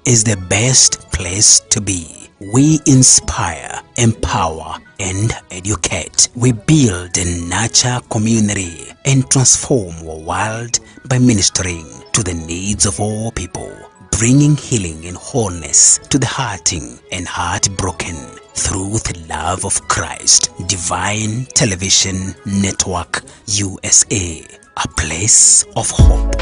is the best place to be. We inspire, empower, and educate. We build and nurture community and transform our world by ministering to the needs of all people, bringing healing and wholeness to the hurting and heartbroken through the love of Christ. Divine Television Network USA, a place of hope.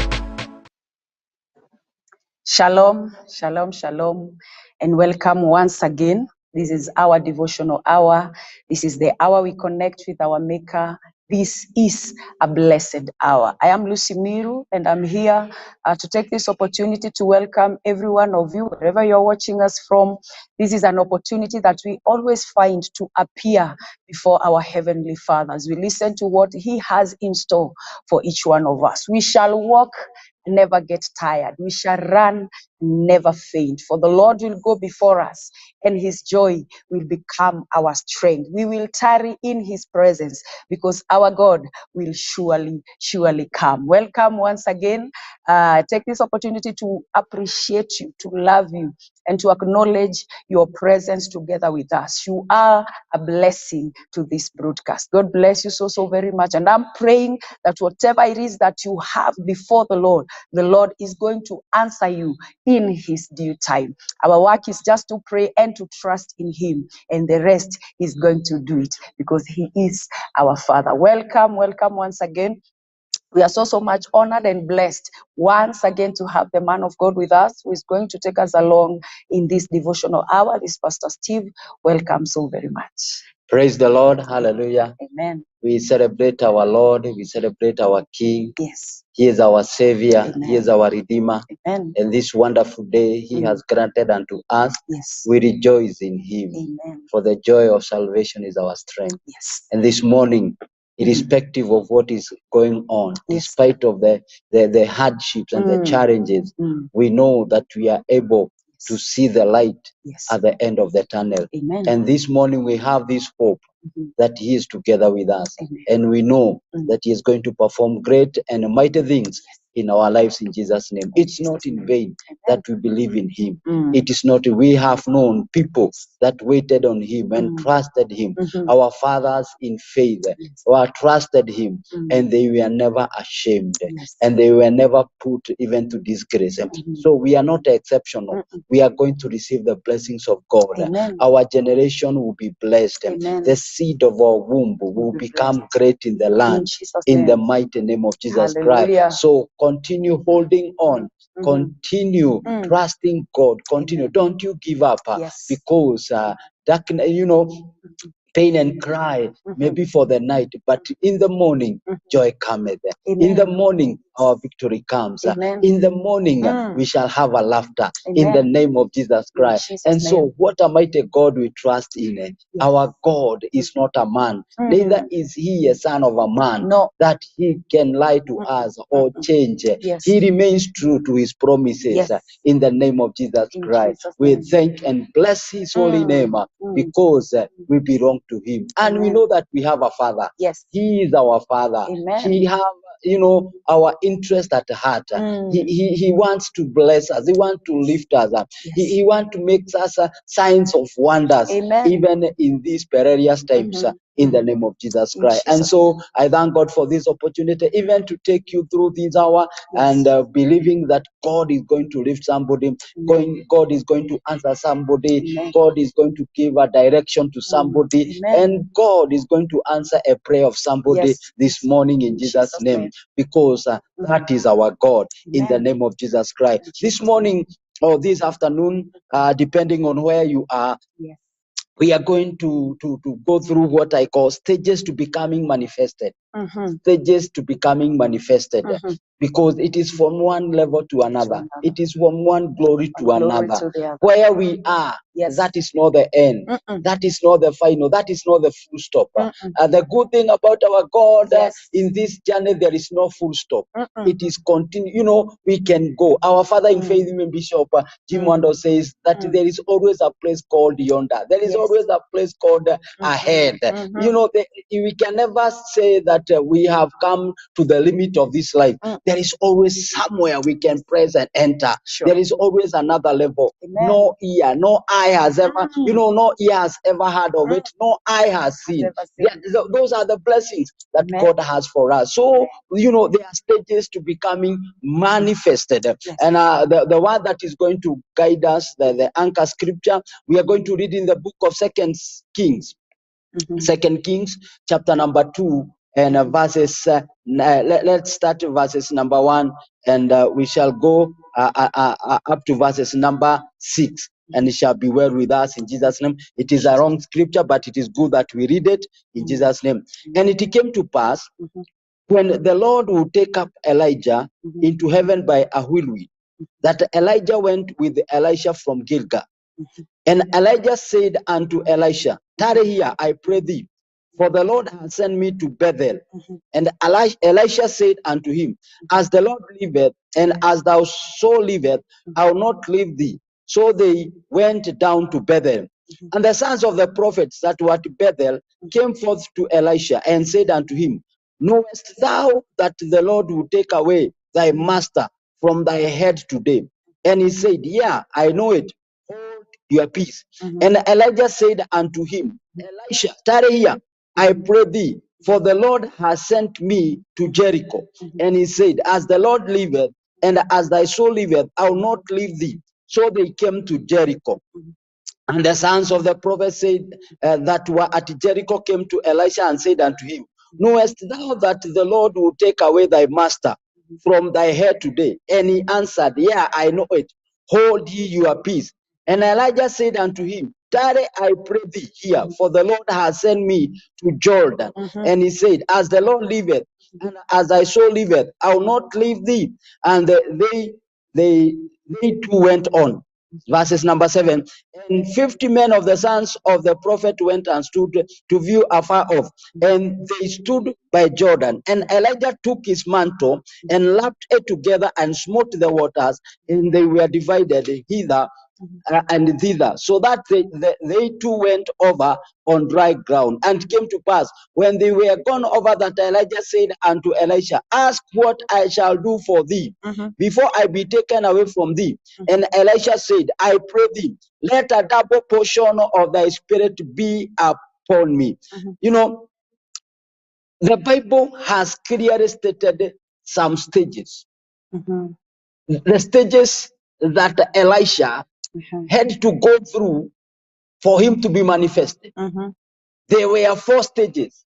Shalom, shalom, shalom, and welcome once again. This is our devotional hour. This is the hour we connect with our Maker. This is a blessed hour. I am Lucy Miru, and I'm here to take this opportunity to welcome every one of you, wherever you're watching us from. This is an opportunity that we always find to appear before our Heavenly Father as we listen to what He has in store for each one of us. We shall walk, never get tired. We shall run, never faint. For the Lord will go before us, and His joy will become our strength. We will tarry in His presence, because our God will surely come. Welcome once again. Take this opportunity to appreciate you, to love you, and to acknowledge your presence together with us. You are a blessing to this broadcast. God bless you so very much. And I'm praying that whatever it is that you have before the Lord is going to answer you in His due time. Our work is just to pray and to trust in Him, and the rest is going to do it, because He is our Father. Welcome once again. We are so much honored and blessed once again to have the man of God with us, who is going to take us along in this devotional hour. This Pastor Steve. Welcome so very much. Praise the Lord. Hallelujah. Amen. We celebrate our Lord. We celebrate our King. Yes. He is our Savior. Amen. He is our Redeemer. Amen. And this wonderful day He has granted unto us, Yes. we rejoice in Him. Amen. For the joy of salvation is our strength. Yes. And this morning, irrespective of what is going on, Yes. despite of the hardships and the challenges, we know that we are able to see the light at the end of the tunnel. Amen. And this morning we have this hope that He is together with us. Amen. And we know that He is going to perform great and mighty things in our lives in Jesus' name. It's not in vain that we believe in Him. It is not. We have known people that waited on Him and trusted Him. Our fathers in faith who trusted Him, and they were never ashamed, and they were never put even to disgrace. So we are not exceptional. We are going to receive the blessings of God. Amen. Our generation will be blessed. Amen. The seed of our womb will become great in the land, in the mighty name of Jesus Christ. So continue holding on. Continue trusting God. Continue. Don't you give up, because pain and cry maybe for the night, but in the morning joy cometh. In the morning our victory comes. In the morning we shall have a laughter in the name of Jesus Christ. And so what a mighty God we trust in. Our God is not a man, neither is He a son of a man, that He can lie to us or change. He remains true to His promises. In the name of Jesus Christ, we thank and bless His holy name, because we belong to Him. And we know that we have a Father. He is our Father. He have our interest at heart. He wants to bless us. He wants to lift us up. He wants to make us signs of wonders, even in these perilous times. In the name of Jesus Christ. And so I thank God for this opportunity, even to take you through this hour, and believing that God is going to lift somebody, God is going to answer somebody, God is going to give a direction to somebody, and God is going to answer a prayer of somebody this morning in Jesus' name, because that is our God. In the name of Jesus Christ. This morning or this afternoon, depending on where you are, we are going to go through what I call stages to becoming manifested. Stages to becoming manifested. Because it is from one level to another. It is from one glory to another. Where we are, Yes. that is not the end. That is not the final. That is not the full stop. The good thing about our God, in this journey, there is no full stop. It is continue. You know, we can go. Our Father in faith, Bishop Jim Wando says that there is always a place called yonder. There is always a place called ahead. You know, we can never say that we have come to the limit of this life. There is always somewhere we can press and enter. Sure. There is always another level. Amen. No ear, no eye has ever, you know, no ear has ever heard of it. No eye has seen. Those are the blessings that God has for us. So, you know, there are stages to becoming manifested. And the one that is going to guide us, the anchor scripture, we are going to read in the book of Second Kings. Second Kings, chapter number 2, and verses. Let's start verses number 1, and we shall go up to verses number 6, and it shall be well with us in Jesus' name. It is a wrong scripture, but it is good that we read it in Jesus' name. And it came to pass when the Lord would take up Elijah into heaven by a whirlwind, that Elijah went with Elisha from Gilgal. And Elijah said unto Elisha, tarry here, I pray thee, for the Lord has sent me to Bethel. And Elisha said unto him, as the Lord liveth, and as thou so liveth, I will not leave thee. So they went down to Bethel. And the sons of the prophets that were at Bethel came forth to Elisha and said unto him, knowest thou that the Lord will take away thy master from thy head today? And he said, yeah, I know it. Hold your peace. And Elijah said unto him, Elisha, tarry here, I pray thee, for the Lord has sent me to Jericho. And he said, as the Lord liveth, and as thy soul liveth, I will not leave thee. So they came to Jericho. And the sons of the prophet said that were at Jericho came to Elisha and said unto him, knowest thou that the Lord will take away thy master from thy head today? And he answered, yeah, I know it. Hold ye your peace. And Elijah said unto him, tarry, I pray thee here, for the Lord has sent me to Jordan. And he said, as the Lord liveth, and as thy soul liveth, I will not leave thee. And they too went on. Verses number 7. And 50 men of the sons of the prophet went and stood to view afar off. And they stood by Jordan. And Elijah took his mantle and lapped it together and smote the waters, and they were divided hither and thither, so that they too went over on dry ground. And came to pass, when they were gone over, that Elijah said unto Elisha, ask what I shall do for thee before I be taken away from thee. And Elisha said, I pray thee, let a double portion of thy spirit be upon me. You know, the Bible has clearly stated some stages. The stages that Elisha had to go through for him to be manifested. There were 4 stages.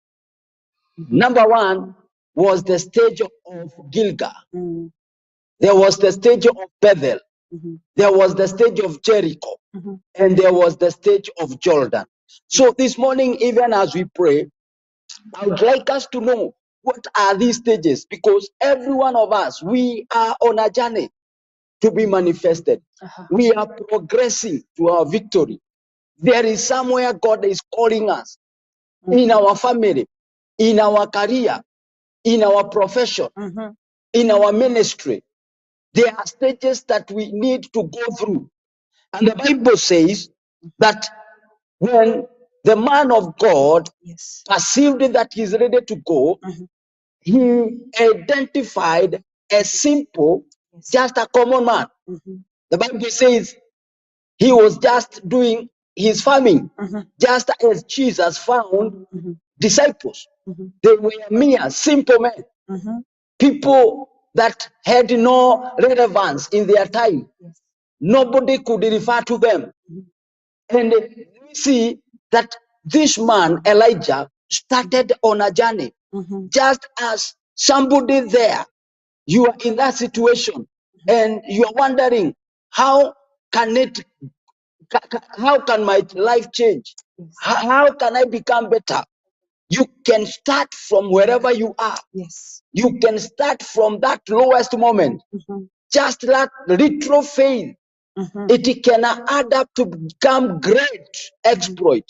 Number 1 was the stage of Gilgal. There was the stage of Bethel. There was the stage of Jericho. And there was the stage of Jordan. So this morning, even as we pray, I would like us to know what are these stages, because every one of us, we are on a journey to be manifested. We are progressing to our victory. There is somewhere God is calling us, in our family, in our career, in our profession, in our ministry. There are stages that we need to go through. And the Bible says that when the man of God perceived that he's ready to go, he identified a simple, just a common man. The Bible says he was just doing his farming, just as Jesus found disciples. They were mere simple men, people that had no relevance in their time. Nobody could refer to them. And we see that this man, Elijah, started on a journey. Just as somebody there, you are in that situation and you are wondering, how can my life change? How can I become better? You can start from wherever you are. You can start from that lowest moment. Just that little faith it can add up to become great exploit.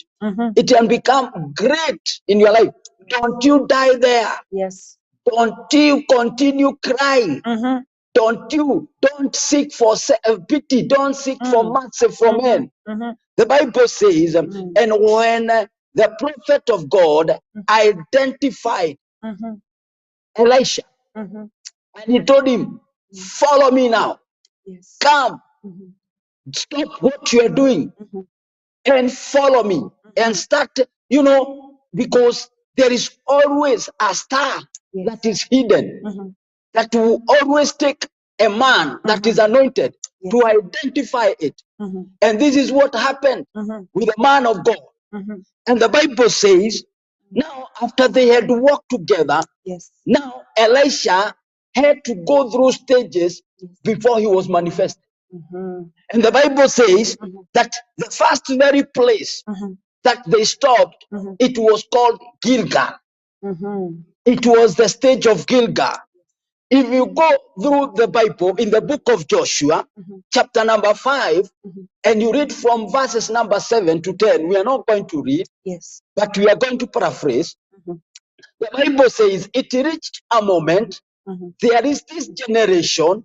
It can become great in your life. Don't you die there. Yes. Don't you continue crying. Don't seek for pity. Don't seek for mercy from men. The Bible says, and when the prophet of God identified Elisha, and he told him, follow me now. Yes. Come, stop what you are doing and follow me and start, because there is always a star that is hidden, that will always take a man that is anointed to identify it. And this is what happened with the man of God. And the Bible says, now after they had walked together, now Elisha had to go through stages before he was manifested. And the Bible says that the first very place that they stopped, it was called Gilgal. It was the stage of Gilgal. If you go through the Bible in the book of Joshua, chapter number 5, and you read from verses number 7 to 10, we are not going to read, but we are going to paraphrase. The Bible says it reached a moment, there is this generation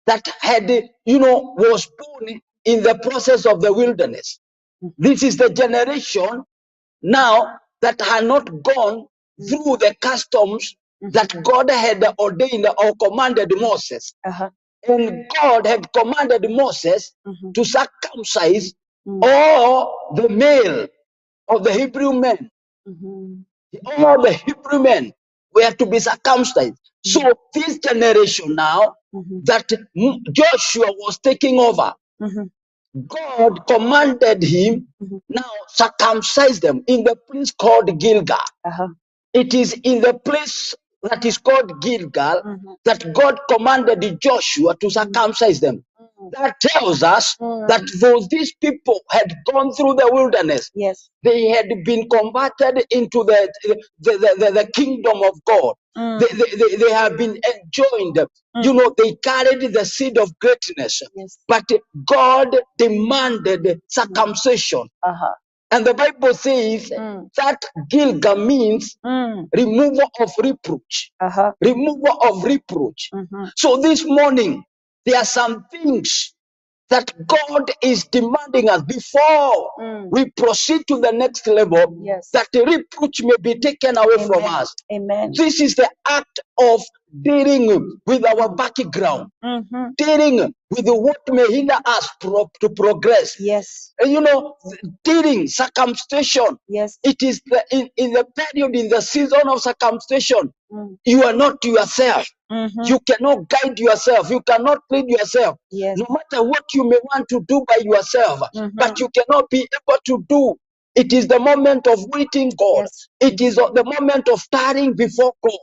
that had, was born in the process of the wilderness. This is the generation now that had not gone through the customs that God had ordained or commanded Moses. And God had commanded Moses to circumcise all the male of the Hebrew men. All the Hebrew men were to be circumcised. So this generation now that Joshua was taking over, God commanded him now circumcise them in the place called Gilgal. It is in the place that is called Gilgal that God commanded Joshua to circumcise them. That tells us that though these people had gone through the wilderness, they had been converted into the kingdom of God. They have been enjoined. They carried the seed of greatness. But God demanded circumcision. And the Bible says that Gilgal means removal of reproach. Removal of reproach. So this morning, there are some things that God is demanding us before we proceed to the next level, that the reproach may be taken away from us. This is the act of dealing with our background, dealing with what may hinder us to progress. Dealing circumcision. It is in the period, in the season of circumcision, you are not yourself. You cannot guide yourself. You cannot lead yourself. No matter what you may want to do by yourself, but you cannot be able to do. It is the moment of waiting God. It is the moment of tarrying before God.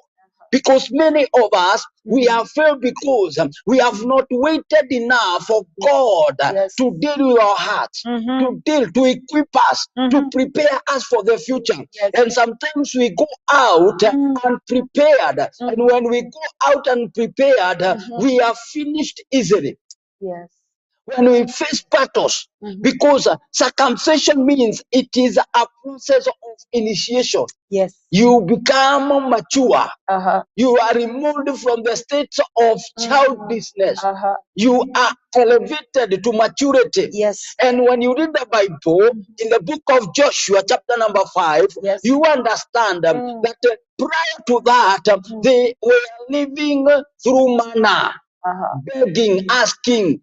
Because many of us, we have failed because we have not waited enough for God to deal with our hearts, to equip us, to prepare us for the future. And sometimes we go out unprepared. And when we go out unprepared, we are finished easily. When we face battles, because circumcision means it is a process of initiation. You become mature. You are removed from the state of childishness. You are elevated to maturity. And when you read the Bible in the book of Joshua, chapter number 5, you understand that prior to that, they were living through manna, begging, asking.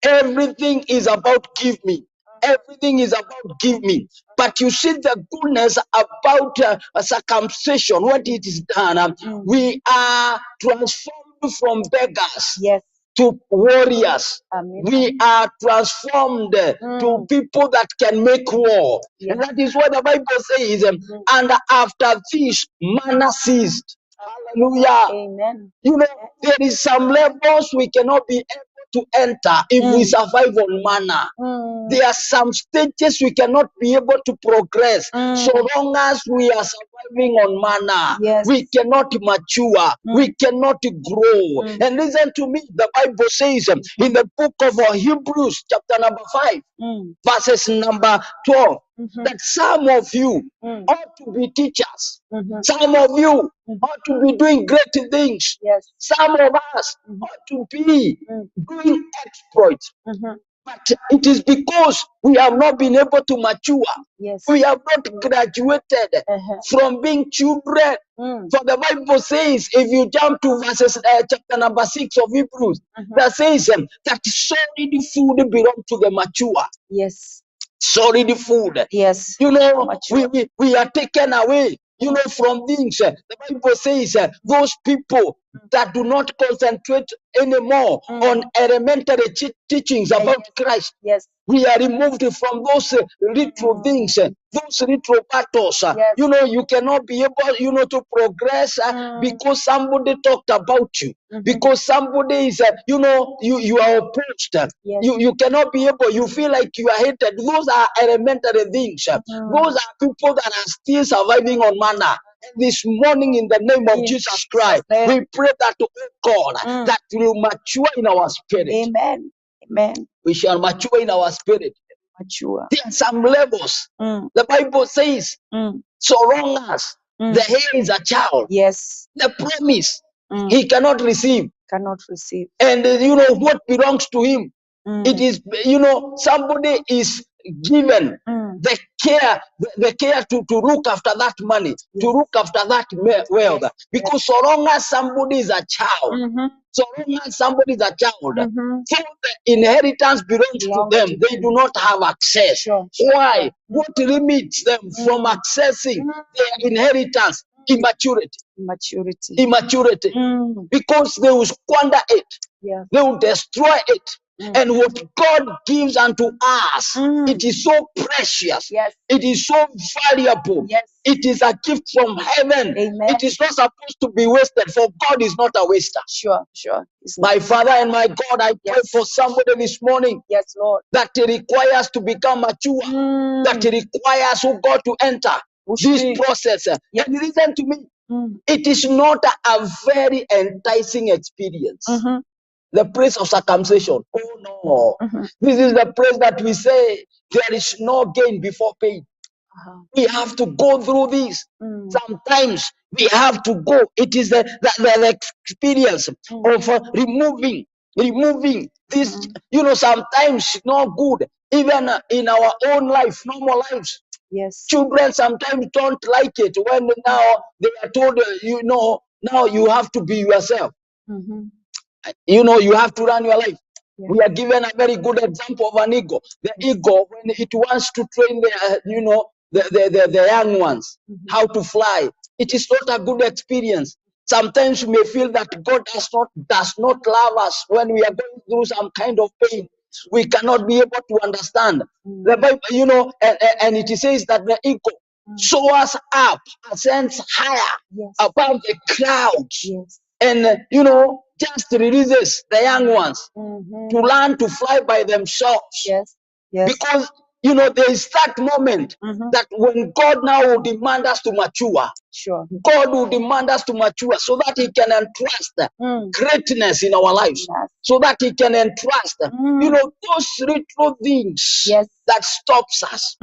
Everything is about give me. Everything is about give me. But you see the goodness about circumcision, what it is done. We are transformed from beggars to warriors. We are transformed to people that can make war. And that is what the Bible says. And after this, manna ceased. Hallelujah. There is some levels we cannot be able to enter if we survive on manna. There are some stages we cannot be able to progress so long as we are surviving on manna. Yes. We cannot mature. We cannot grow. And listen to me, the Bible says in the book of Hebrews, chapter number 5, verses number 12, that some of you ought to be teachers. Some of you ought to be doing great things. Yes. Some of us ought to be doing exploits. But it is because we have not been able to mature. Yes. We have not graduated from being children. For the Bible says, if you jump to verses chapter number 6 of Hebrews, that says that solid food belongs to the mature. Yes. Solid food. Yes. You know, Mature. we are taken away, you know, from things. The Bible says those people that do not concentrate anymore on elementary teachings about Christ. Yes. We are removed from those little things, those little battles. Yes. You know, you cannot be able, you know, to progress because somebody talked about you. Because somebody is, you know, you are opposed. Yes. You cannot be able, you feel like you are hated. Those are elementary things. Those are people that are still surviving on manna. And this morning, in the name of Jesus Christ, we pray that, oh God, that will mature in our spirit. Amen. Amen. We shall mature in our spirit. Mature. There are some levels. The Bible says, so long as the hair is a child, Yes. the promise he cannot receive. Cannot receive. And you know what belongs to him. It is, you know, somebody is given the care to look after that money, to look after that wealth. Because so long as somebody is a child, so long as somebody is a child, so the inheritance belongs to them. They do not have access. Sure. Why? What limits them from accessing their inheritance? Immaturity. Immaturity. Because they will squander it. Yeah. They will destroy it. And what God gives unto us, it is so precious. Yes. It is so valuable. Yes. It is a gift from heaven. Amen. It is not supposed to be wasted, for God is not a waster. Sure. My Father and my God, I pray for somebody this morning. Yes, Lord. That it requires to become mature. That it requires, oh God, to enter this process. Yes. And listen to me. It is not a very enticing experience. The place of circumcision. Oh no. This is the place that we say there is no gain before pain. We have to go through this. Sometimes we have to go. It is the experience of removing this. You know, sometimes it's not good. Even in our own life, normal lives. Yes. Children sometimes don't like it when now they are told, you know, now you have to be yourself. You know, you have to run your life. Yeah. We are given a very good example of an eagle. The eagle, when it wants to train the, you know, the young ones how to fly, it is not a good experience. Sometimes we may feel that God does not love us when we are going through some kind of pain. We cannot be able to understand. The Bible, you know, and it says that the eagle soars up, ascends higher above the clouds. And, you know, just releases the young ones to learn to fly by themselves. Yes. Because, you know, there is that moment that when God now will demand us to mature, God will demand us to mature so that He can entrust greatness in our lives, so that He can entrust, you know, those little things that stops us.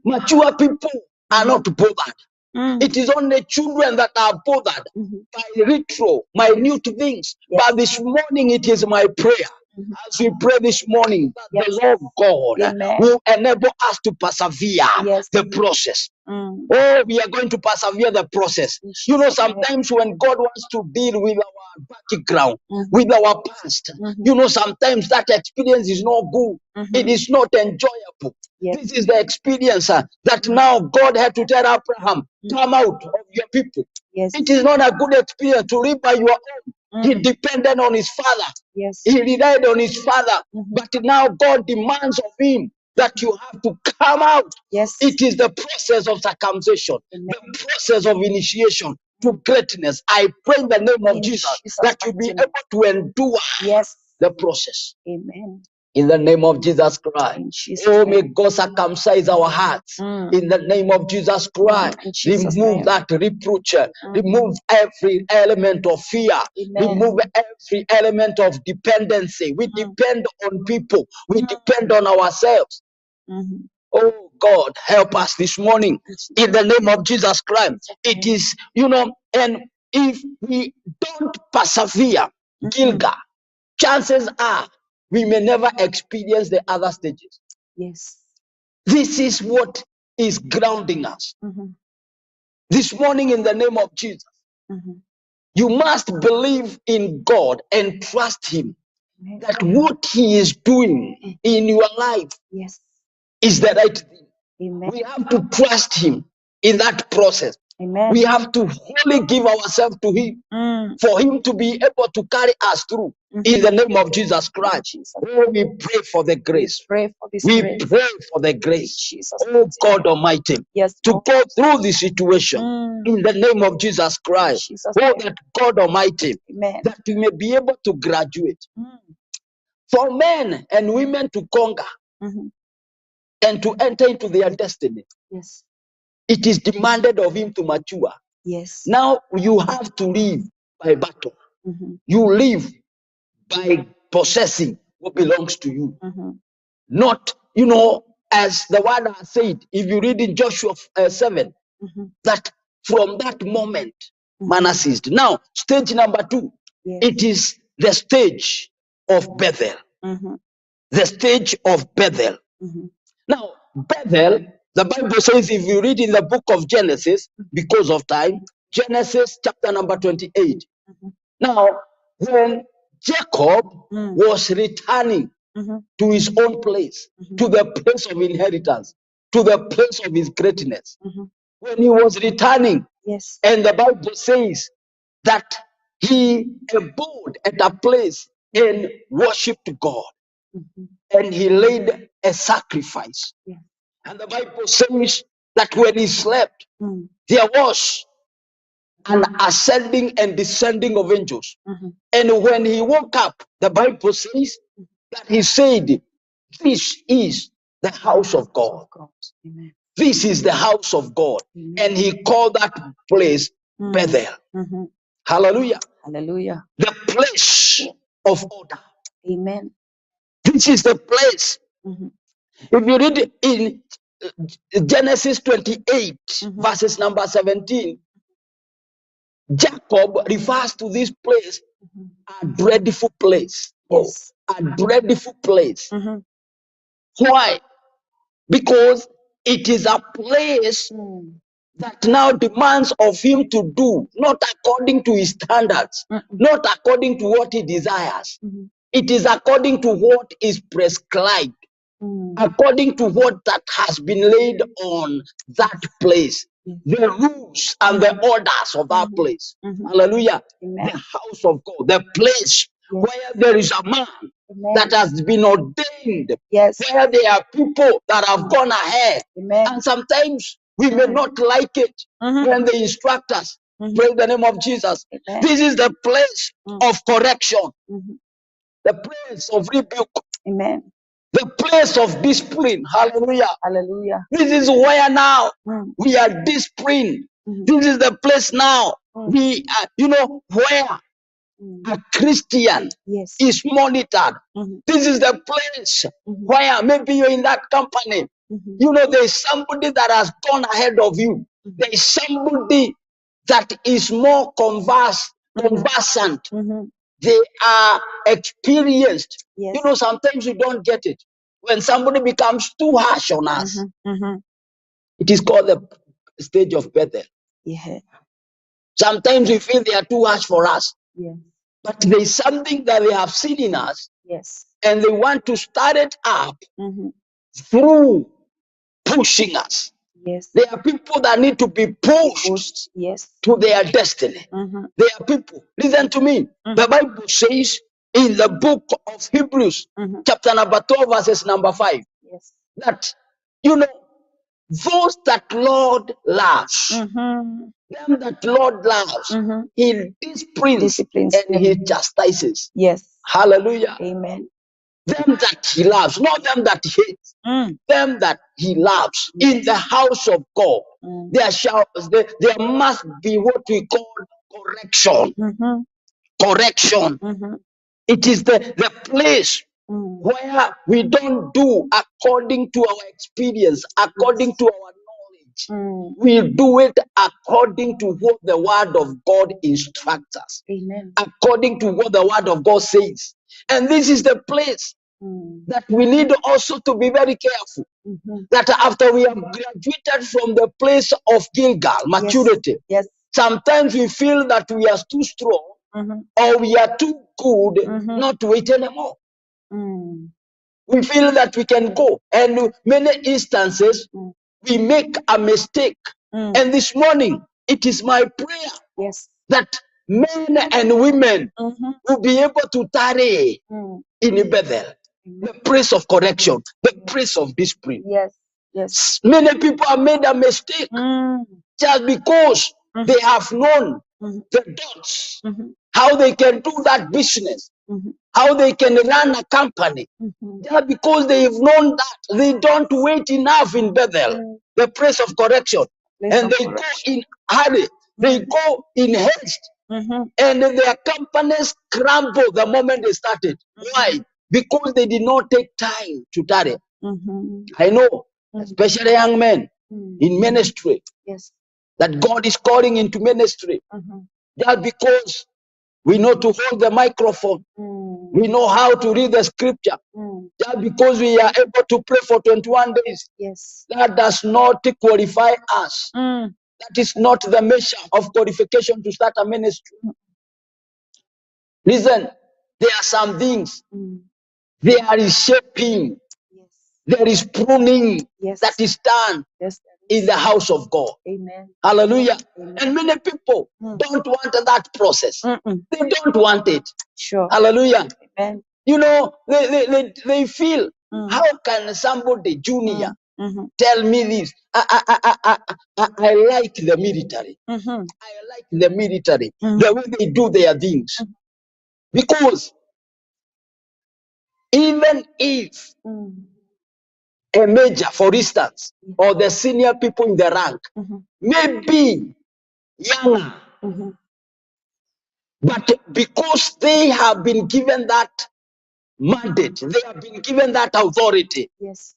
Mature people are not bothered. It is only children that are bothered by little, minute things. But this morning, it is my prayer. As we pray this morning, that the Lord God will enable us to persevere the process. Oh, we are going to persevere the process. You know, sometimes when God wants to deal with our background, with our past, you know, sometimes that experience is not good. It is not enjoyable. This is the experience that now God had to tell Abraham, come out of your people. It is not a good experience to live by your own. He depended on his father. He relied on his father. But now God demands of him that you have to come out. It is the process of circumcision, the process of initiation to greatness. I pray in the name of Jesus that you be able to endure the process. Amen. In the name of Jesus Christ. In Jesus' Oh, may name. God circumcise our hearts. In the name of Jesus Christ. In Jesus' Remove name. that reproach. Remove every element of fear. Amen. Remove every element of dependency. We depend on people. We depend on ourselves. Mhm. Oh God, help us this morning in the name of Jesus Christ. It is, and if we don't persevere, Gilgal, chances are we may never experience the other stages. Yes. This is what is grounding us. Mhm. This morning, in the name of Jesus, Mhm. you must believe in God and trust Him Amen. that what He is doing in your life Yes. is the right thing. Amen. We have to trust Him in that process. Amen. We have to wholly give ourselves to Him for Him to be able to carry us through in the name of Jesus Christ. Jesus. Oh, we pray for the grace. Pray for this We grace. pray for the grace. Jesus. Oh God Almighty, Yes, to Lord. go through the situation in the name of Jesus Christ. Jesus' Oh, name. that God Almighty, Amen. that we may be able to graduate. For men and women to conquer Mhm. and to enter into their destiny, Yes. it is demanded of him to mature. Yes. Now you have to live by battle. Mhm. You live by possessing what belongs to you. Mhm. Not, as the word has said, if you read in Joshua 7, Mhm. that from that moment, manna ceased. Now, stage number 2, Yes. it is the stage of Bethel. Mhm. The stage of Bethel. Mhm. Now, Bethel, the Bible says, if you read in the book of Genesis, because of time, Genesis chapter number 28. Now, when Jacob was returning to his own place, to the place of inheritance, to the place of his greatness, when he was returning, Yes. and the Bible says that he abode at a place and worshipped God, and he laid a sacrifice. Yeah. And the Bible says that when he slept, there was an ascending and descending of angels. And when he woke up, the Bible says that he said, "This is the house of God. Amen. This is the house of God." And he called that place Bethel. Hallelujah. Hallelujah. The place of order. Amen. This is the place. If you read in Genesis 28, verses number 17, Jacob refers to this place, a dreadful place. Yes. A dreadful place. Why? Because it is a place that now demands of him to do, not according to his standards, not according to what he desires. It is according to what is prescribed, according to what that has been laid on that place, the rules and the orders of that place. Hallelujah. Amen. The house of God, the place where there is a man that has been ordained, Yes. where there are people that have gone ahead. Amen. And sometimes we may not like it when they instruct us. Praise the name of Jesus. Amen. This is the place of correction, the place of rebuke, Amen. the place of discipline. Hallelujah. Hallelujah. This is where now we are disciplined. This is the place now we are, where a Christian Yes. is monitored. This is the place where maybe you're in that company. There's somebody that has gone ahead of you. There is somebody that is more conversant. They are experienced. Yes. Sometimes we don't get it. When somebody becomes too harsh on us, it is called the stage of Bethel. Yeah. Sometimes we feel they are too harsh for us. Yes. But there is something that they have seen in us, Yes. and they want to start it up through pushing us. Yes. There are people that need to be pushed Yes. to their destiny. There are people, listen to me. The Bible says in the book of Hebrews, chapter number 12, verses number 5, Yes. that, those that Lord loves, them that Lord loves, he disciplines Disciplines and them. he chastises. Yes. Hallelujah. Amen. Them that he loves, not them that he hates. Them that he loves in the house of God. There must be what we call correction. Correction. It is the place where we don't do according to our experience, according to our knowledge. We do it according to what the word of God instructs us. Amen. According to what the word of God says. And this is the place that we need also to be very careful. That after we have graduated from the place of Gilgal, maturity, Yes. sometimes we feel that we are too strong or we are too good not to wait anymore. We feel that we can go. And many instances, we make a mistake. And this morning, it is my prayer that men and women will be able to tarry in Bethel. The place of correction, the place of discipline. Yes. Many people have made a mistake just because they have known the dots, how they can do that business, how they can run a company. Just because they've known that, they don't wait enough in Bethel, the place of correction. And they go in hurry, they go in haste, and their companies crumble the moment they started. Why? Because they did not take time to tarry. I know, especially young men in ministry, that God is calling into ministry. Just because we know to hold the microphone, we know how to read the scripture. Just because we are able to pray for 21 days, that does not qualify us. That is not the measure of qualification to start a ministry. Listen, there are some things. There is shaping. There is pruning that is done in the house of God. Amen. Hallelujah. Amen. And many people don't want that process. They don't want it. Sure. Hallelujah. Amen. You know, they feel, how can somebody junior tell me this? I like the military. I like the military, the way they do their things. Because even if a major, for instance, or the senior people in the rank may be younger, but because they have been given that mandate, they have been given that authority.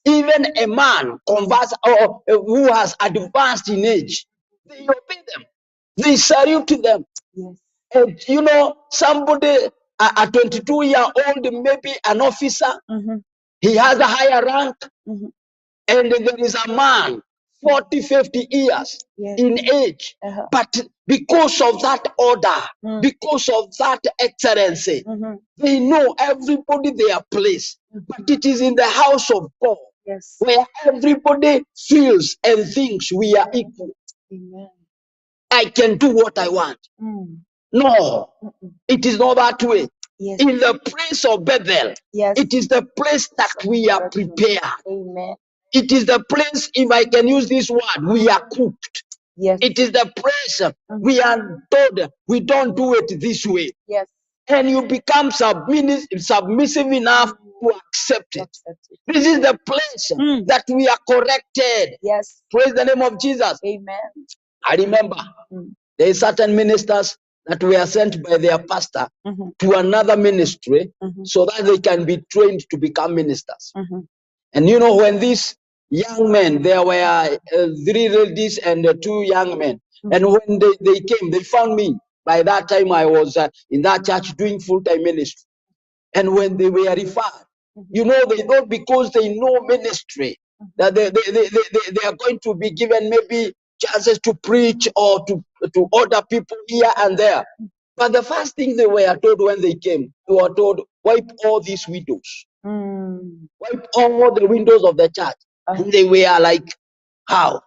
Even a man converts or who has advanced in age, they obey them, they salute to them. And you know, somebody a 22-year-old, maybe an officer, he has a higher rank, and there is a man 40, 50 years in age, but because of that order, because of that excellency, they know everybody their place. But it is in the house of God where everybody feels and thinks we are equal. I can do what I want. No, it is not that way. In the place of Bethel, it is the place that we are prepared. It is the place, if I can use this word, we are cooked. It is the place we are told we don't do it this way. And you become submissive enough to accept it. This is the place that we are corrected. Praise the name of Jesus. Amen. I remember there are certain ministers that were sent by their pastor to another ministry so that they can be trained to become ministers. And you know, when these young men, there were 3 ladies and 2 young men. And when they came, they found me. By that time, I was in that church doing full-time ministry. And when they were referred, you know, they thought because they know ministry, that they are going to be given maybe chances to preach or to order people here and there. But the first thing they were told when they came, they were told, wipe all these windows. Wipe all the windows of the church. And they were like, how?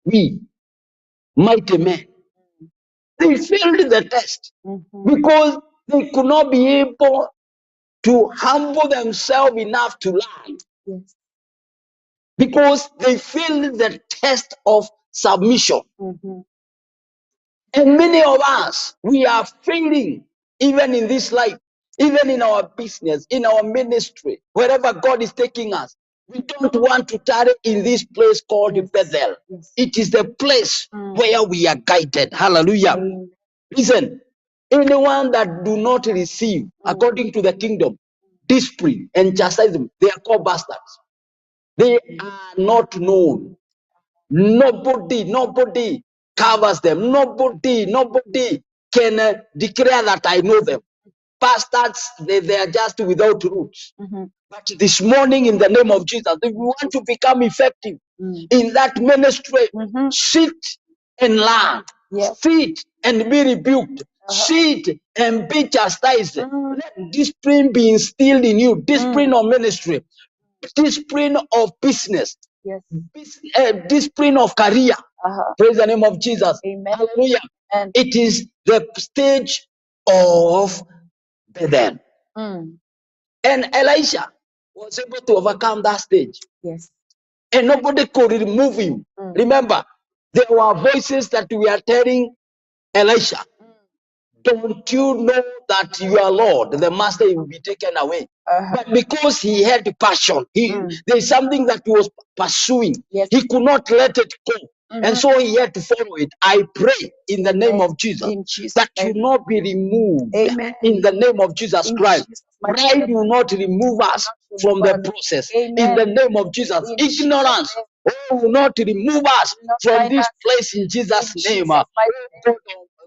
We, mighty men. They failed the test because they could not be able to humble themselves enough to learn. Because they failed the test of submission. And many of us, we are failing even in this life. even in our business, in our ministry, wherever God is taking us. We don't want to tarry in this place called Bethel. It is the place where we are guided. Hallelujah. Listen, anyone that do not receive, according to the kingdom, discipline and chastisement, they are called bastards. They are not known. Nobody covers them. Nobody can declare that I know them. Bastards, they are just without roots. But this morning, in the name of Jesus, if we want to become effective in that ministry, sit and learn, sit and be rebuked, sit and be chastised. Let discipline be instilled in you, discipline of ministry, discipline of business, discipline of career. Praise the name of Jesus. Amen. Hallelujah. It is the stage of Bethel. And Elisha was able to overcome that stage. Yes. And nobody could remove him. Remember, there were voices that were telling Elisha, don't you know that your Lord, the master, will be taken away? But because he had passion, there's something that he was pursuing. Yes. He could not let it go. And so he had to follow it. I pray in the name of Jesus that you not be removed. Amen. In the name of Jesus In Christ. Jesus' Pride will not remove us from the process. In the name of Jesus. In Ignorance will not remove us from this place in Jesus' name. God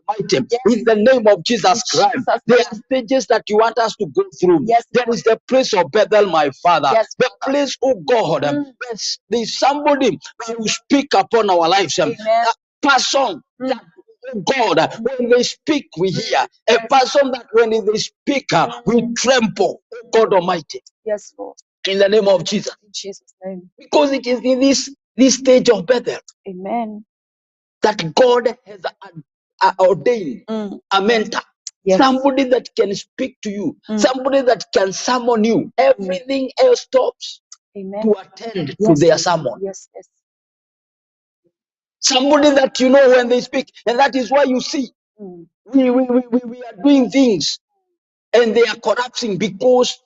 Almighty, in the name of Jesus Christ. There are stages that you want us to go through. Yes, There is the place of Bethel, my Father. Yes, The place, oh God, there's somebody that will speak upon our lives. A person that, oh God, when they speak, we hear. A person that when they speak, we tremble. Oh God Almighty. Yes, Lord. In the name of Jesus. In Jesus' name. Because it is in this stage of Bethel Amen. that God has ordained a mentor. Yes. Somebody that can speak to you, somebody that can summon you. Everything else stops to attend to their sermon. Yes, yes. Somebody that you know when they speak, and that is why you see we are doing things and they are collapsing because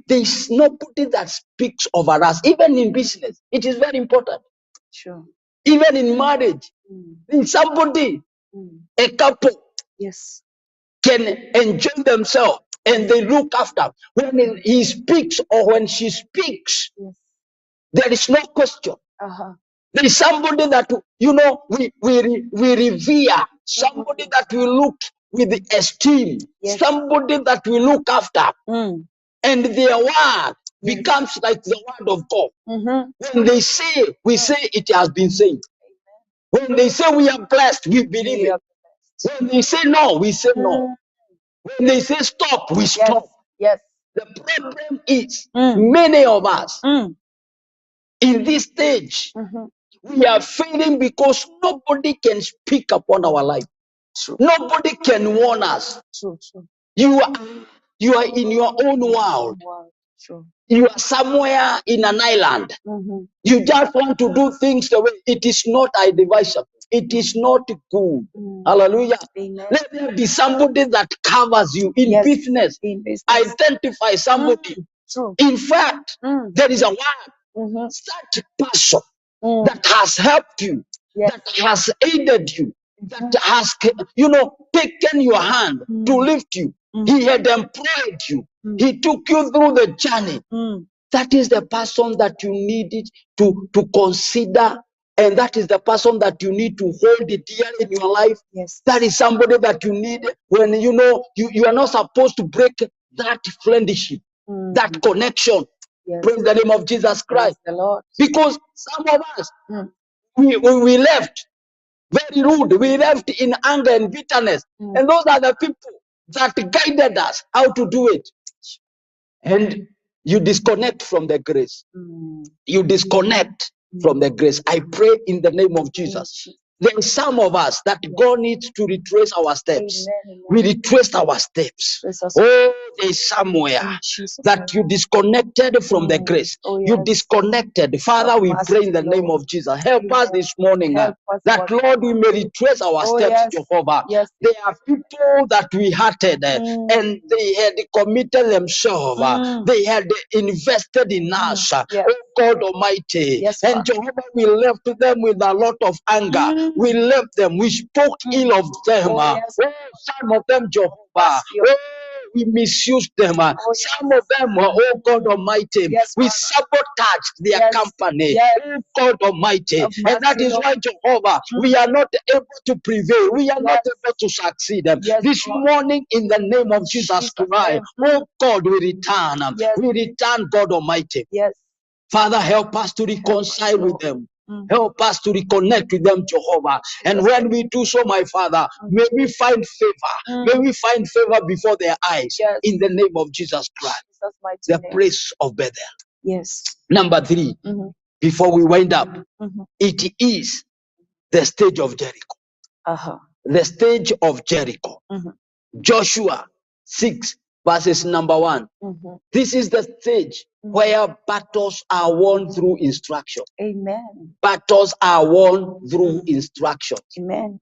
there's nobody that speaks over us. Even in business, it is very important. Sure. Even in marriage, somebody, a couple, yes, can enjoy themselves and they look after. When he speaks or when she speaks, there is no question. There is somebody that, you know, we revere, somebody that we look with esteem, somebody that we look after. And their word becomes like the word of God. When they say, we say it has been said. When they say we are blessed, we believe it. When they say no, we say no. When they say stop, we stop. Yes. The problem is many of us in this stage, we are failing because nobody can speak upon our life. True. Nobody can warn us. True. You are in your own world. True. You are somewhere in an island. You just want to do things the way it is not advisable. It is not good. Hallelujah. Amen. Let there be somebody that covers you in business. Identify somebody. True. In fact, there is a one, such person that has helped you, that has aided you, that has, you know, taken your hand to lift you. He had employed you. He took you through the journey. That is the person that you needed to consider, and that is the person that you need to hold dear in your life. That is somebody that you need when you know you are not supposed to break that friendship, that connection. Praise the name of Jesus Christ. The Lord. Because some of us, we left very rude. We left in anger and bitterness. And those are the people that guided us how to do it. And you disconnect from the grace. You disconnect from the grace. I pray in the name of Jesus. There are some of us that God needs to retrace our steps. We retraced our steps. Oh, there is somewhere In Jesus' that you disconnected from the grace. Oh, You yes. disconnected. Father, we Have pray in the mercy, name Lord. of Jesus. Help us this morning Help us, that, Lord. Lord, we may retrace our Oh, steps, yes. Jehovah. Yes. There are people that we hurted and they had committed themselves. They had invested in us. Yes. Oh God Almighty. Yes, And Father. Jehovah, we left them with a lot of anger. We left them. We spoke ill of them. Oh, yes. Some of them, Jehovah. Mercy, Oh, we misused them. yes. Some of them, oh God Almighty, Yes, we Father. sabotaged their Yes. company. Yes. Oh God Almighty. Have And that mercy, is Lord. why, Jehovah, we are not able to prevail. We are not Yes. able to succeed. Yes, This Lord. morning, in the name of Jesus Jesus' Christ, name. oh God, we return. Yes. We return, God Almighty. Yes. Father, help us to reconcile with Lord. them. Help us to reconnect with them, Jehovah. And when we do so, my Father, may we find favor. May we find favor before their eyes. Yes. In the name of Jesus Christ. Jesus' mighty The name. place of Bethel. Yes. Number 3, before we wind up, it is the stage of Jericho. Uh-huh. The stage of Jericho. Joshua 6, verses number 1. This is the stage where battles are won through instruction. Amen. Battles are won through instructions. Amen.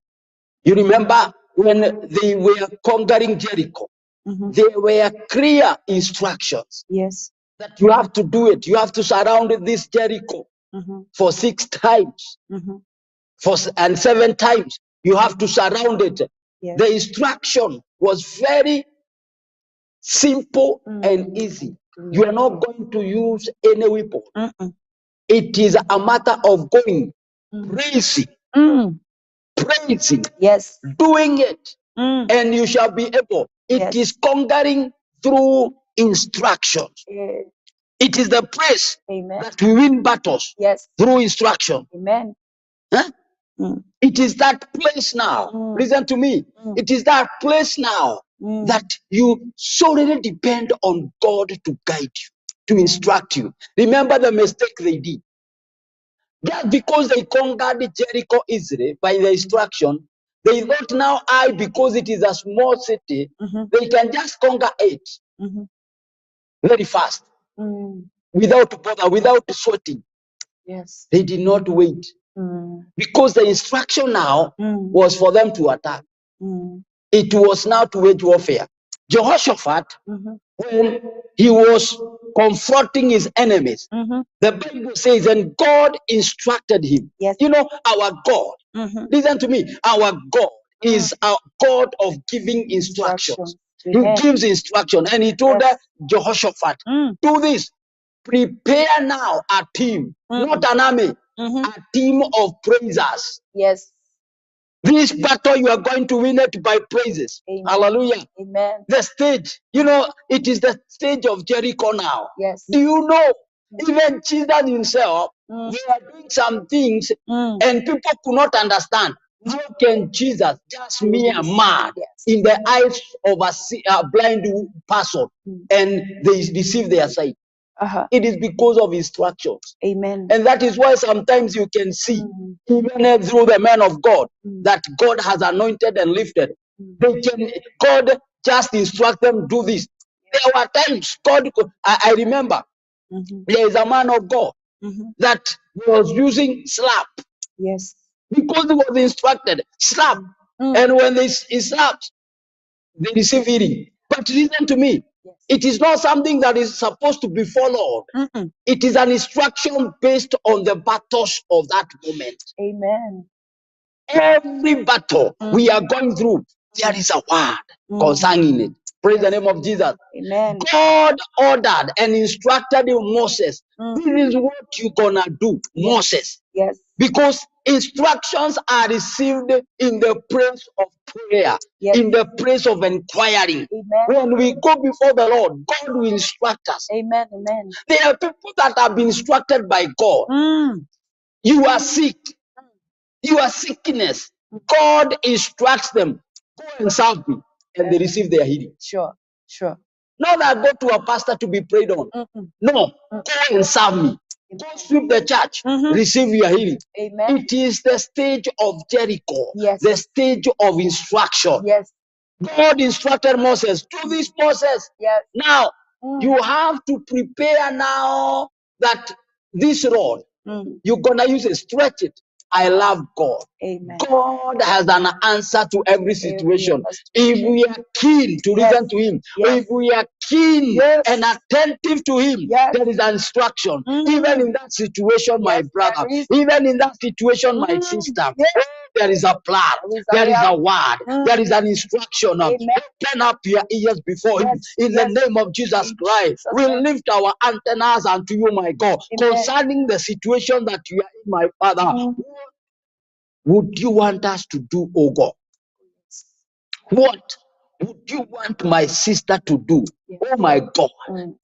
You remember when they were conquering Jericho, there were clear instructions Yes. that you have to do it. You have to surround this Jericho for 6 times, and 7 times. You have to surround it. Yes. The instruction was very simple and easy. You are not going to use any weapon. It is a matter of going, praising, praising, Yes. doing it, and you shall be able. It is conquering through instructions. Yes. It is the praise Amen. that we win battles Yes. through instruction. Amen. Huh? It is that place now. Listen to me. It is that place now that you solely depend on God to guide you, to instruct you. Remember the mistake they did. Just because they conquered Jericho easily by the instruction, they thought now because it is a small city, they can just conquer it very fast, without bother, without sweating. Yes. They did not wait. Because the instruction now was for them to attack. It was now to wage warfare. Jehoshaphat, when he was confronting his enemies, the Bible says, and God instructed him. Yes. You know, our God, listen to me, our God is a God of giving instructions. He gives instruction, and he told Jehoshaphat, do this. Prepare now a team, not an army, a team of praisers. Yes. This battle, you are going to win it by praises. Amen. Hallelujah. Amen. The stage, you know, it is the stage of Jericho now. Yes. Do you know, even Jesus himself, we are doing some things and people could not understand. How can Jesus, just mere man, in the eyes of a blind person, and they deceive their sight? It is because of instructions. Amen. And that is why sometimes you can see, even through the man of God, that God has anointed and lifted. God just instruct them, do this. There were times I remember, there is a man of God that was using slap. Yes. Because he was instructed, slap. And when he slaps, they receive healing. But listen to me, it is not something that is supposed to be followed. It is an instruction based on the battles of that moment. Amen. Every battle we are going through, there is a word concerning it. Praise the name of Jesus. Amen. God ordered and instructed Moses. This is what you're gonna do, Moses. Yes. Because instructions are received in the place of prayer, in the place of inquiring. Amen. When we go before the Lord, God will instruct us. Amen. Amen. There are people that have been instructed by God. You are sick. You are sickness. God instructs them. Go and serve me. And they receive their healing. Sure. Sure. Not that go to a pastor to be prayed on. No. Go and serve me. Go sweep the church. Receive your healing. Amen. It is the stage of Jericho. Yes. The stage of instruction. Yes. God instructed Moses, do this, Moses. Yes. Now, you have to prepare now that this rod, you're going to use it, stretch it. I love God. Amen. God has an answer to every situation. If we are keen to Yes. listen to Him, Yes. if we are keen Yes. and attentive to Him, Yes. there is an instruction. Even in that situation, my Yes, brother, there is. even in that situation, my sister, Yes. there is a plan, there is a word, there is an instruction. Amen. Open up your ears before Him. Yes, In yes. the name of Jesus In Christ, Jesus' we name. lift our antennas unto you, my God, Amen. concerning the situation that you are in, my Father. What would you want us to do, oh God? What would you want my sister to do? Yes. Oh my God,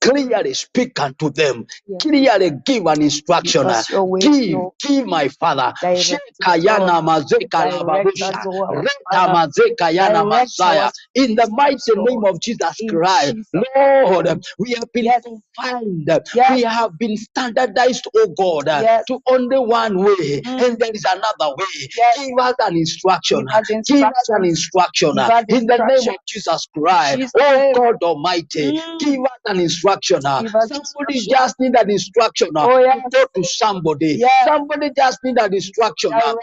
clearly speak unto them. Yes. Clearly give an instruction. Give us your ways, Lord. Give my Father. Direct us, Shekayana Lord. mazeka Direct lababusha. us, oh, our Reta Father. mazeka yana Direct Messiah. our In the mighty steps, name Lord. of Jesus In Christ, Jesus' Lord, name. we have been Yes. confined. Yes. We have been standardized, oh God, Yes. to only one way, and there is another way. Yes. Give us an instruction. Give us Give us an instructions. instruction Give us in the name of instructions. Jesus Christ. Jesus' Oh name. God Almighty, give us an instruction. Give us Somebody instruction. just need an instruction Oh, yes. to go to somebody. Yes. Somebody just need an instruction Direct.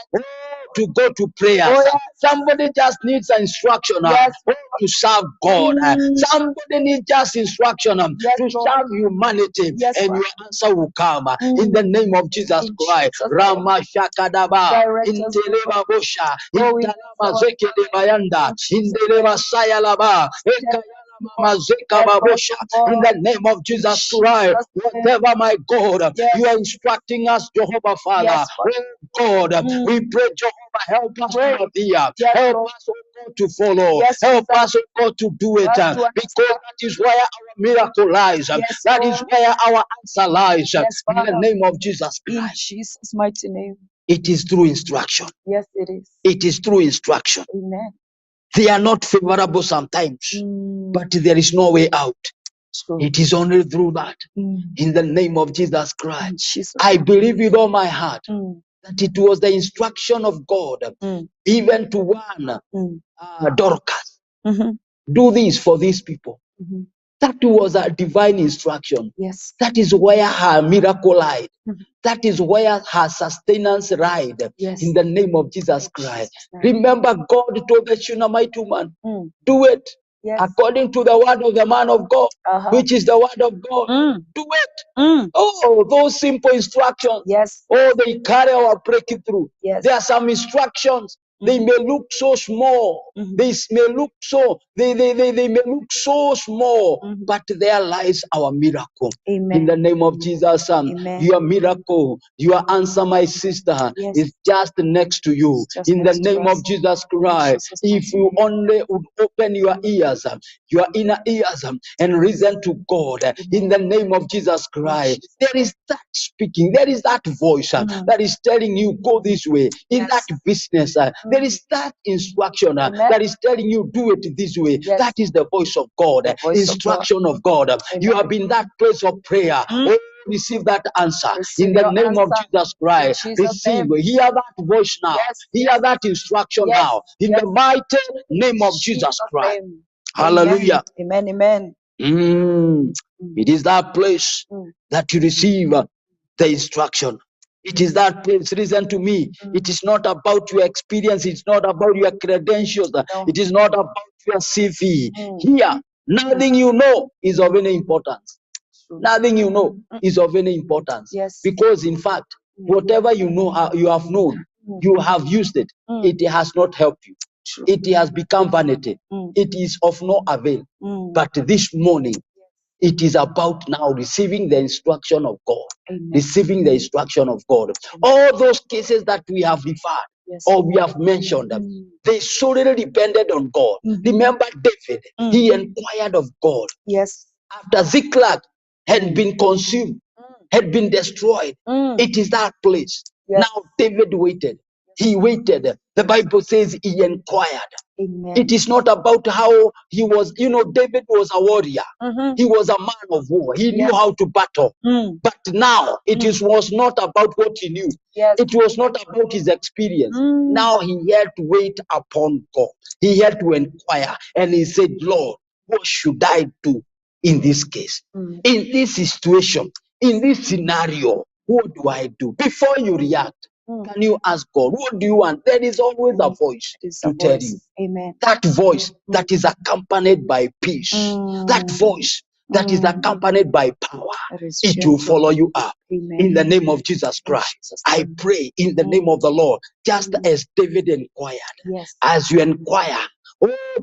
to go to prayers. Oh, yes. Somebody just needs an instruction Yes. to serve God. Somebody needs just instruction Yes, to Lord. serve humanity, Yes, and Lord. your answer will come in the name of Jesus In Christ. Jesus' name. Rama Shakadaba, Direct us, Inteleba Bosha, Oh, we Intalama Zeke de Bayanda, In Jesus' Indeleba name. Sayalaba, Ekayalama Zeka Help us, Babosha, oh in God. the name of Jesus Jesus' Christ. name. Whatever, my God, Yes. you are instructing us, Jehovah Father. Yes, Father. Oh God, we pray, Jehovah, help us Pray. to adhere. Yes, Help Lord. us, oh God, to follow. Yes, Help Jesus. us, oh God, to do it. For us to Because understand. that is where our miracle lies. Yes, That is Lord. where our answer lies. Yes, In the Father. name of Jesus In Christ. Jesus' mighty name. It is through instruction. Yes, it is. It is through instruction. Amen. They are not favorable sometimes, but there is no way out. True. It is only through that. In the name of Jesus In Christ. Jesus' I name. believe with all my heart that it was the instruction of God, even to one Dorcas. Do this for these people. That was a divine instruction. Yes. That is where her miracle lied. That is where her sustenance lied. Yes. In the name of Jesus Christ. Jesus' name. Remember, God told the Shunammite woman, do it Yes. according to the word of the man of God, which is the word of God. Do it. Oh, those simple instructions. Yes. Oh, they carry our breakthrough. Yes. There are some instructions. They may look so small. They may look so they may look so small, but there lies our miracle. Amen. In the name of Jesus, Amen. your miracle, your answer, my sister, Yes. is just next to you. Just In the next to name us. of Jesus In Christ, Jesus' if mighty you name. only would open your ears, your inner ears, and listen to God, in the name of Jesus Christ, there is that speaking, there is that voice that is telling you, go this way. In Yes. that business, there is that instruction that is telling you, do it this way. Yes. That is the voice of God, The voice of instruction of God. You have been that place of prayer. Oh, receive that answer Receive in the your name of answer. Jesus Christ. In Jesus' Receive, name. hear that voice now. Yes. Hear that instruction Yes. now in Yes. the mighty name of Jesus Christ. Name. Hallelujah. Amen. Amen. It is that place that you receive the instruction. It is that place. Listen to me. It is not about your experience. It's not about your credentials. It is not about your CV. Here, nothing you know is of any importance. Nothing you know is of any importance. Yes. Because in fact, whatever you know, you have known, you have used it. It has not helped you. True. It has become vanity. It is of no avail. But this morning, it is about now receiving the instruction of God. Amen. Receiving the instruction of God. All those cases that we have referred or we have mentioned, they solely depended on God. Remember David, he inquired of God. Yes. After Ziklag had been consumed, had been destroyed, it is that place. Yes. Now David waited. He waited. The Bible says he inquired. Amen. It is not about how he was. David was a warrior. He was a man of war. He knew how to battle. But now was not about what he knew. Yes. It was not about his experience. Now he had to wait upon God. He had to inquire. And he said, Lord, what should I do in this case? In this situation, in this scenario, what do I do? Before you react, can you ask God, what do you want? There is always a voice to tell you. Amen. That voice that is accompanied by peace. That voice that is accompanied by power. It will follow you up. Amen. In the name of Jesus Christ, I pray in the name of the Lord, just as David inquired, Yes. as you inquire,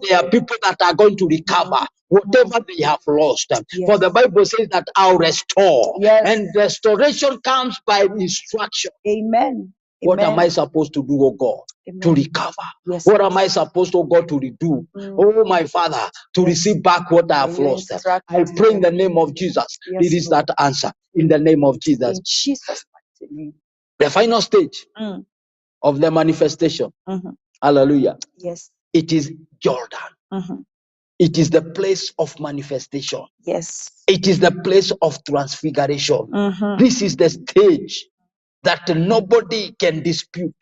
there are people that are going to recover whatever they have lost. Yes. For the Bible says that I'll restore. Yes. And restoration comes by instruction. Amen. What Amen. am I supposed to do, oh God? Amen. To recover. Yes. What am I supposed to, oh God, to redo? Oh, my Father, to receive back what I have lost. I pray in the name of Jesus. Yes, It is Lord. that answer in the name of Jesus. In Jesus' mighty name. The final stage of the manifestation. Hallelujah. Yes. It is Jordan. It is the place of manifestation. Yes. It is the place of transfiguration. This is the stage that nobody can dispute.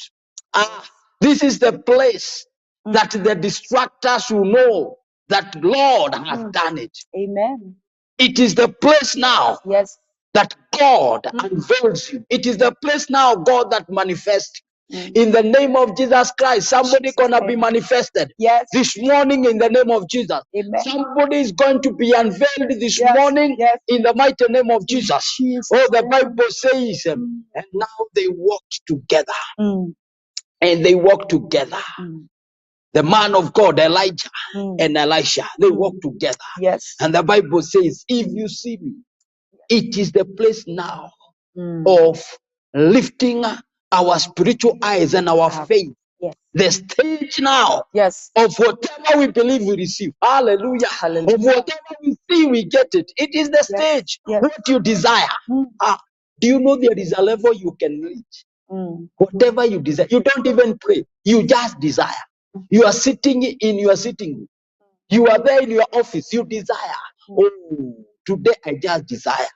This is the place that the distractors will know that Lord has done it. Amen. It is the place now Yes. that God unveils you. It is the place now, God, that manifests. In the name of Jesus Christ, somebody gonna be manifested. Yes. This morning in the name of Jesus. Amen. Somebody is going to be unveiled this Yes. morning Yes. in the mighty name of Jesus. Jesus' The name. Bible says, and now they walked together. Mm. And they walked together. The man of God, Elijah and Elisha, they walked together. Yes. And the Bible says, if you see me, it is the place now of lifting our spiritual eyes and our faith. Yes. The stage now Yes. of whatever we believe we receive. Hallelujah. Hallelujah. Of whatever we see, we get it. It is the stage. Yes. What you desire. Do you know there is a level you can reach? Whatever you desire. You don't even pray. You just desire. You are sitting in your sitting room. You are there in your office. You desire. Oh, today I just desire.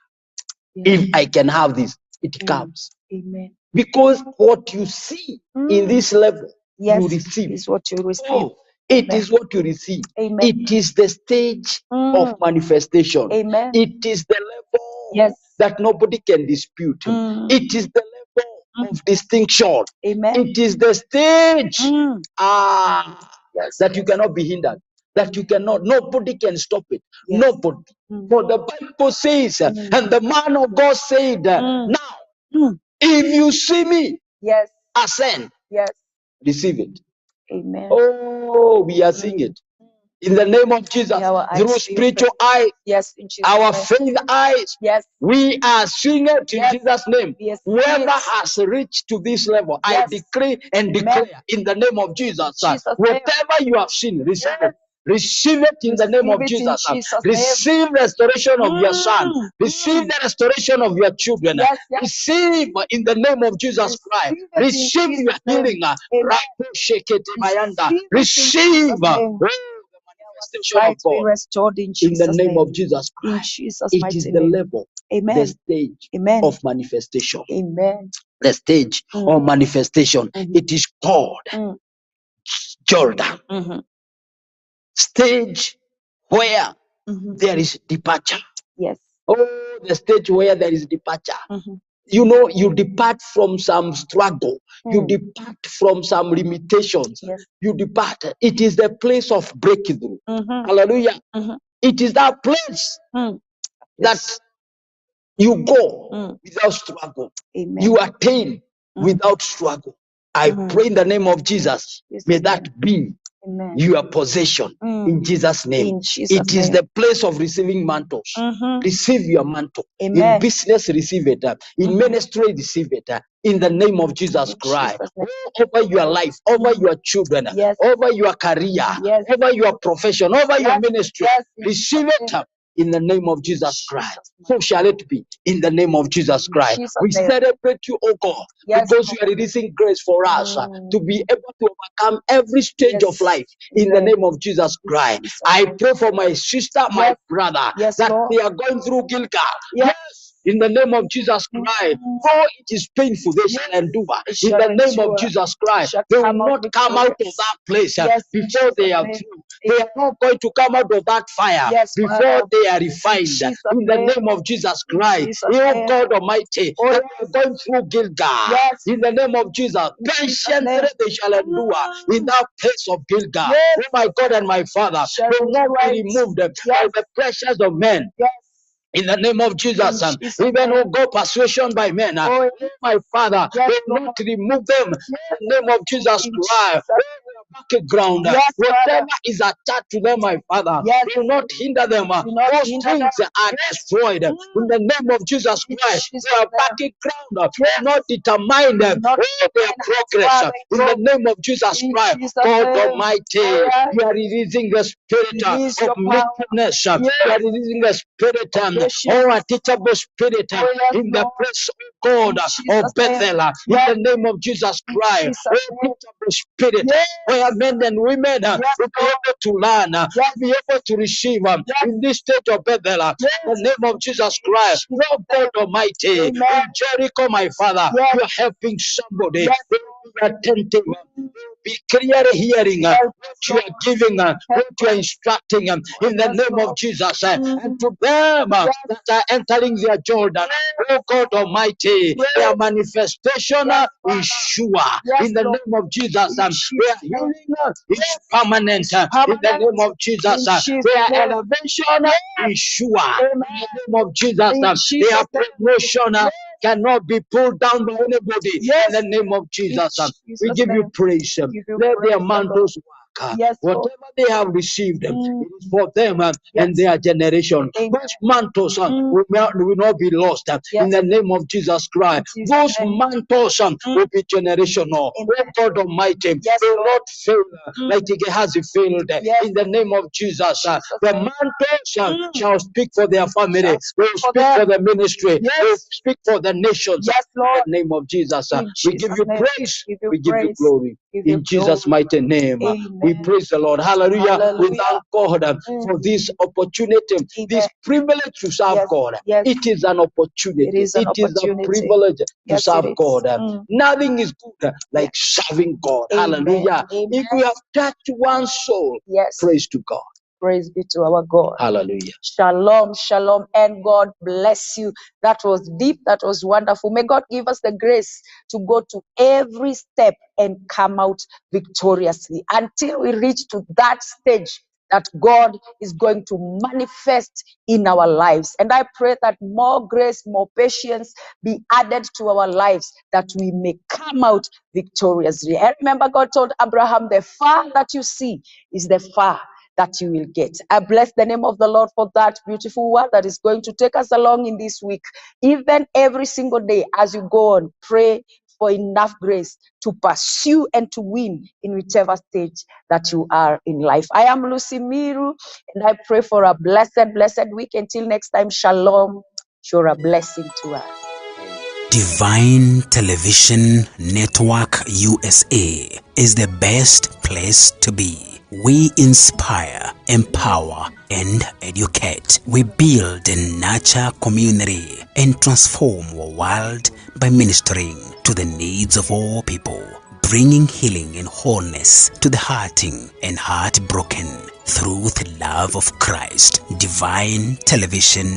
If I can have this, it comes. Amen. Because what you see in this level, you receive. Is what you receive. It is what you receive. Amen. It is the stage of manifestation. Amen. It is the level that nobody can dispute. It is the level of distinction. Amen. It is the stage that you cannot be hindered. That you cannot, nobody can stop it. Yes. Nobody. For the Bible says, and the man of God said, now, if you see me ascend, receive it. Amen. Oh, we are seeing it. In the name of Jesus, through spiritual eyes, in Jesus' our name. faith eyes, we are seeing it in Jesus' name. Yes. Whoever has reached to this level, I decree and declare in the name of Jesus, whatever you have seen, receive it. Receive it in the name of Jesus. Receive restoration of your son. Receive the restoration of your children. Receive in the name of Jesus Christ. Receive your healing. Receive the manifestation of God restored in in Jesus' the name of Jesus In Christ. Jesus' It mighty is the name. level, Amen. the stage Amen. of manifestation. Amen. The stage of manifestation. It is called Jordan. Stage where there is departure. Yes. Oh, the stage where there is departure. You know, you depart from some struggle. You depart from some limitations. Yes. You depart. It is the place of breakthrough. Hallelujah. It is that place that you go without struggle. Amen. You attain without struggle. I pray in the name of Jesus. May that be Amen. your possession in Jesus' name. In Jesus' It is name. the place of receiving mantles. Receive your mantle. Amen. In business, receive it. In ministry, receive it. In the name of Jesus In Christ. Jesus' name. Over your life, over your children, Yes. over your career, Yes. over your profession, over your ministry. Yes. Receive it in the name of Jesus Christ. So shall it be in the name of Jesus Christ. We name. celebrate you, oh God, Yes, because you are releasing grace for us to be able to overcome every stage of life in the name of Jesus Christ. I pray for my sister, my brother, that they are going through Gilgal. Yes. In the name of Jesus Christ, though it is painful, they shall endure. In the name of Jesus Christ, they will not come out of that place before they are through. They are not going to come out of that fire before they are refined. In the name of Jesus Christ, oh God Almighty, that we are going through Gilgal. In the name of Jesus, patiently they shall endure in that place of Gilgal. Oh my God and my Father, they will not be removed by the pressures of men. In the name of Jesus, even who go persuasion by men, my Father, will not remove them. In the name of Jesus Christ, background, whatever is attached to them, my Father, will not hinder them. Those things are destroyed. In the name of Jesus Christ, their background will not determine them all their progress. In the name of Jesus Christ, God Almighty, you are releasing the spirit of meekness. You are releasing the spirit, a teachable spirit in the place of God of Bethel. In the name of Jesus Christ, teachable spirit where men and women will be able to learn, will be able to receive in this state of Bethel. In the name of Jesus Christ, Lord God Almighty, in Jericho, my Father, you are helping somebody. They will be attentive, be clearly hearing what you are giving, what you are instructing in the name of Jesus. And to them that are entering their Jordan, oh God Almighty, their manifestation is sure. In the name of Jesus, their healing is permanent. In the name of Jesus, their elevation is sure. In the name of Jesus, their promotion cannot be pulled down by anybody. In the name of Jesus, we give you praise. Let their mantles work. Whatever they have received, it is for them and their generation. Those mantles will not be lost. In the name of Jesus Christ, those mantles will be generational. Oh God Almighty, they will not fail like Gehazi failed. In the name of Jesus, the mantles shall speak for their family. They will speak for the ministry. They will speak for the nations. In the name of Jesus, we give you praise. We give you glory. In Jesus' mighty name, we praise the Lord. Hallelujah. We thank God for this opportunity, this privilege to serve God. It is an opportunity. It is a privilege to serve God. Nothing is good like serving God. Hallelujah. If you have touched one soul, praise to God. Praise be to our God. Hallelujah. Shalom, shalom, and God bless you. That was deep. That was wonderful. May God give us the grace to go to every step and come out victoriously until we reach to that stage that God is going to manifest in our lives. And I pray that more grace, more patience be added to our lives, that we may come out victoriously. And remember, God told Abraham, the far that you see is the far that you will get. I bless the name of the Lord for that beautiful word that is going to take us along in this week. Even every single day as you go on, pray for enough grace to pursue and to win in whichever stage that you are in life. I am Lucy Miru, and I pray for a blessed week. Until next time, shalom. You're a blessing to us. Divine Television Network USA is the best place to be. We inspire, empower, and educate. We build and nurture community and transform our world by ministering to the needs of all people, bringing healing and wholeness to the hurting and heartbroken through the love of Christ. Divine Television